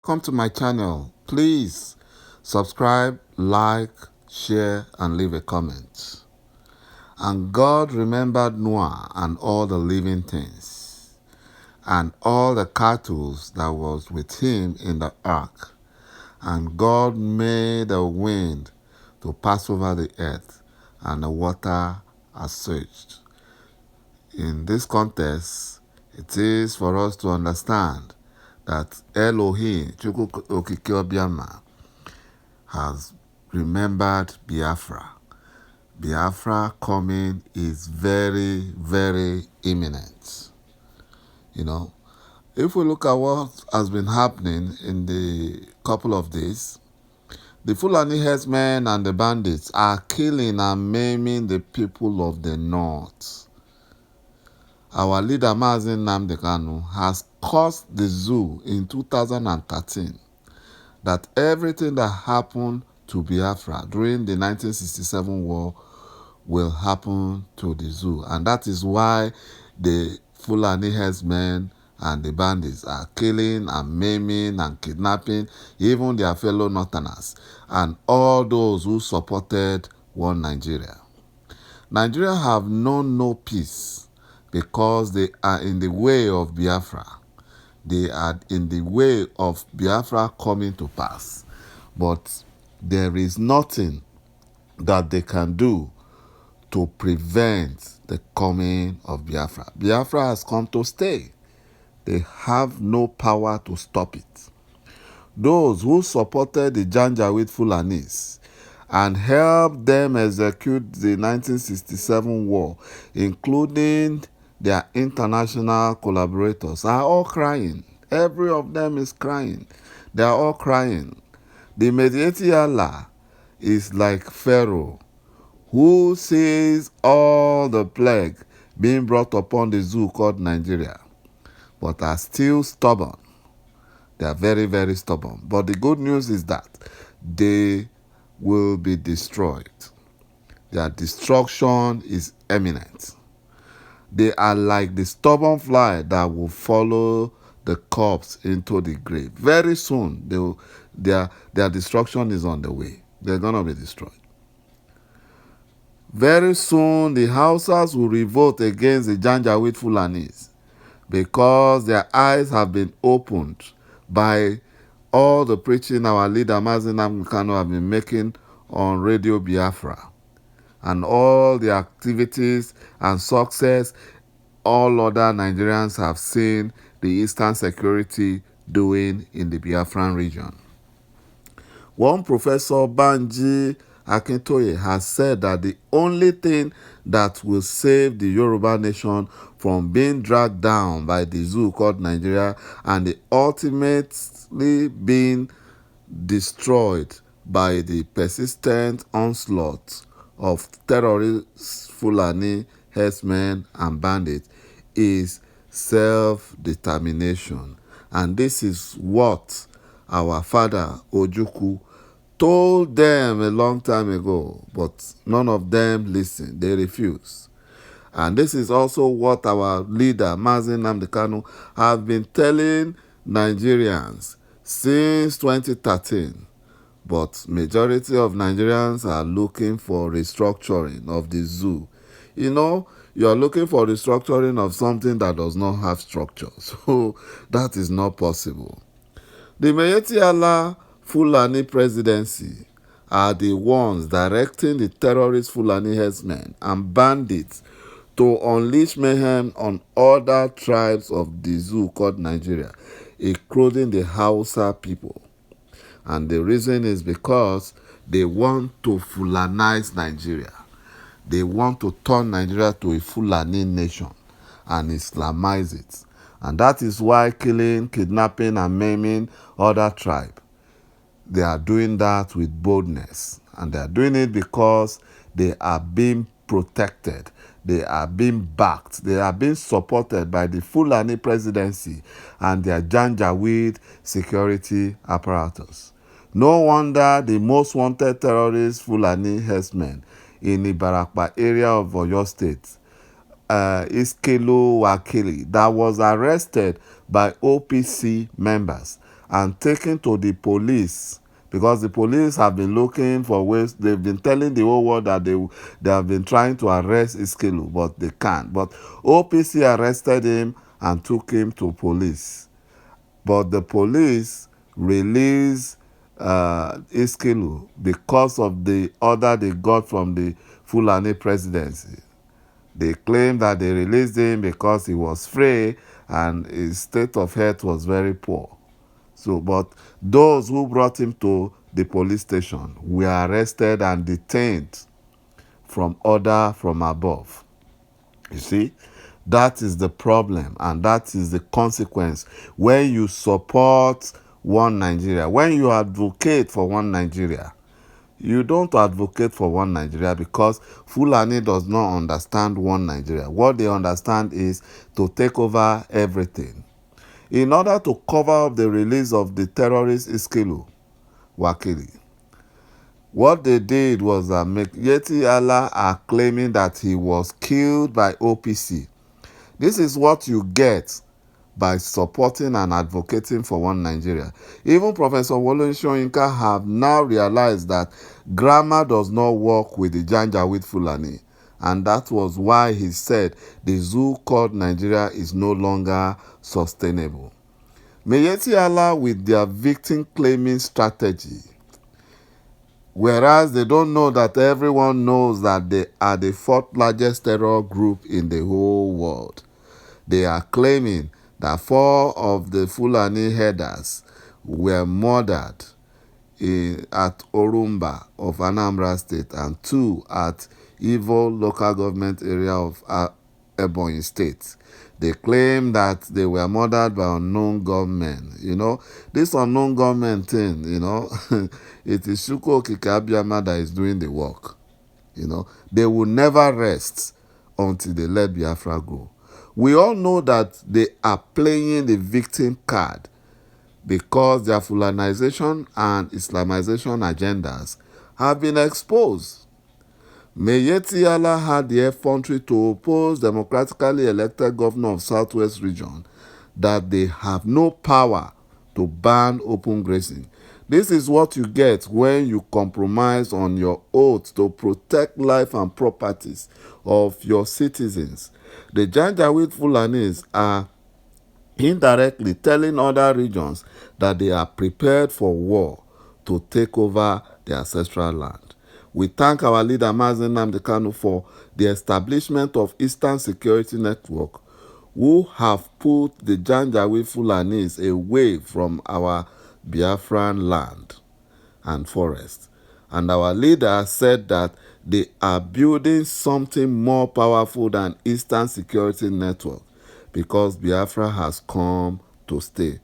welcome to my channel. Please subscribe, like, share, and leave a comment. And God remembered Noah and all the living things, and all the cattle that was with him in the ark. And God made a wind to pass over the earth, and the water assuaged. In this context, it is for us to understand that Elohim, Chukwu Okike Obiama, has remembered Biafra. Biafra coming is very, very imminent. You know, if we look at what has been happening in the couple of days, the Fulani herdsmen and the bandits are killing and maiming the people of the north. Our leader, Mazi Nnamdi Kanu, has caused the zoo in 2013 that everything that happened to Biafra during the 1967 war will happen to the zoo. And that is why the Fulani herdsmen and the bandits are killing and maiming and kidnapping even their fellow northerners and all those who supported one Nigeria. Nigeria have known no peace because they are in the way of Biafra. They are in the way of Biafra coming to pass. But there is nothing that they can do to prevent the coming of Biafra. Biafra has come to stay. They have no power to stop it. Those who supported the janjaweed Fulanis and helped them execute the 1967 war, including their international collaborators, are all crying. Every of them is crying. They are all crying. The mediating Allah is like Pharaoh, who sees all the plague being brought upon the zoo called Nigeria, but are still stubborn. They are very, very stubborn. But the good news is that they will be destroyed. Their destruction is imminent. They are like the stubborn fly that will follow the corpse into the grave. Very soon, their destruction is on the way. They're going to be destroyed. Very soon, the Hausas will revolt against the janjaweed Fulanis because their eyes have been opened by all the preaching our leader Mazi Nnamdi Kanu have been making on Radio Biafra, and all the activities and success all other Nigerians have seen the Eastern Security doing in the Biafran region. One Professor Banji Akintoye has said that the only thing that will save the Yoruba nation from being dragged down by the zoo called Nigeria and the ultimately being destroyed by the persistent onslaught of terrorists, Fulani, herdsmen, and bandits is self-determination. And this is what our father Ojukwu told them a long time ago, but none of them listened. They refused. And this is also what our leader, Mazi Nnamdi Kanu, have been telling Nigerians since 2013. But majority of Nigerians are looking for restructuring of the zoo. You know, you are looking for restructuring of something that does not have structure. So that is not possible. The Mediating Allah Fulani presidency are the ones directing the terrorist Fulani herdsmen and bandits to unleash mayhem on other tribes of the zoo called Nigeria, including the Hausa people. And the reason is because they want to Fulanize Nigeria. They want to turn Nigeria to a Fulani nation and Islamize it. And that is why killing, kidnapping, and maiming other tribes. They are doing that with boldness. And they are doing it because they are being protected. They are being backed. They are being supported by the Fulani presidency and their janjaweed security apparatus. No wonder the most wanted terrorist Fulani herdsmen in the Ibarakpa area of Oyo State, Iskelu Wakili, that was arrested by OPC members and taken to the police, because the police have been looking for ways. They've been telling the whole world that they have been trying to arrest Iskilu, but they can't. But OPC arrested him and took him to police. But the police released Iskilu because of the order they got from the Fulani presidency. They claimed that they released him because he was free and his state of health was very poor. So, but those who brought him to the police station were arrested and detained from order from above. You see, that is the problem, and that is the consequence when you support one Nigeria. When you advocate for one Nigeria, you don't advocate for one Nigeria, because Fulani does not understand one Nigeria. What they understand is to take over everything. In order to cover up the release of the terrorist Iskilu Wakili, what they did was that Yeti Allah are claiming that he was killed by OPC. This is what you get by supporting and advocating for one Nigeria. Even Professor Wole Soyinka have now realized that grammar does not work with the janjaweed Fulani. And that was why he said the zoo called Nigeria is no longer sustainable. Yeti Allah with their victim claiming strategy, whereas they don't know that everyone knows that they are the fourth largest terror group in the whole world. They are claiming that 4 of the Fulani headers were murdered at Orumba of Anambra State and 2 at Ivo local government area of Ebonyi State. They claim that they were murdered by unknown gunmen. You know, this unknown gunmen thing, you know, it is Shuko Kikabiama that is doing the work. You know, they will never rest until they let Biafra go. We all know that they are playing the victim card because their Fulanization and Islamization agendas have been exposed. Yeti Allah had the effrontery to oppose democratically elected governor of Southwest region that they have no power to ban open grazing. This is what you get when you compromise on your oath to protect life and properties of your citizens. The Janjaweed Fulanis are indirectly telling other regions that they are prepared for war to take over the ancestral land. We thank our leader Mazi Nnamdi Kanu for the establishment of Eastern Security Network, who have put the Janjaweed Fulanis away from our Biafran land and forest. And our leader said that they are building something more powerful than Eastern Security Network because Biafra has come to stay.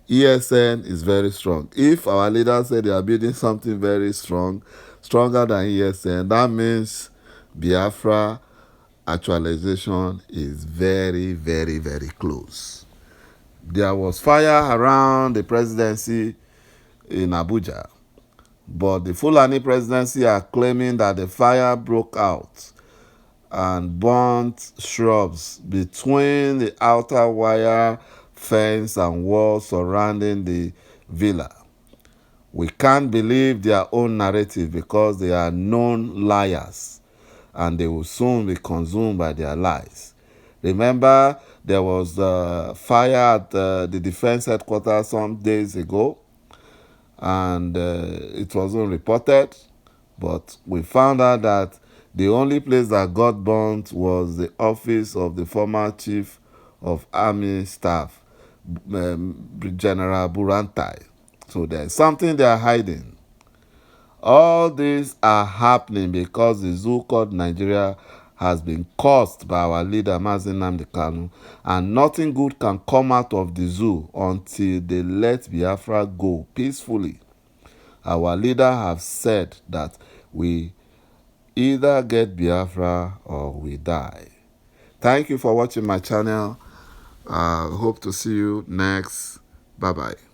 ESN is very strong. If our leader said they are building something very strong, stronger than ESN, that means Biafra actualization is very, very, very close. There was fire around the presidency in Abuja, but the Fulani presidency are claiming that the fire broke out and burnt shrubs between the outer wire fence and walls surrounding the villa. We can't believe their own narrative because they are known liars and they will soon be consumed by their lies. Remember, there was fire at the defense headquarters some days ago, and it wasn't reported, but we found out that the only place that got burnt was the office of the former chief of army staff, General Burantai. So there's something they are hiding. All these are happening because the zoo called Nigeria has been caused by our leader Mazi Nnamdi Kanu, and nothing good can come out of the zoo until they let Biafra go peacefully. Our leader have said that we either get Biafra or we die. Thank you for watching my channel. Hope to see you next. Bye-bye.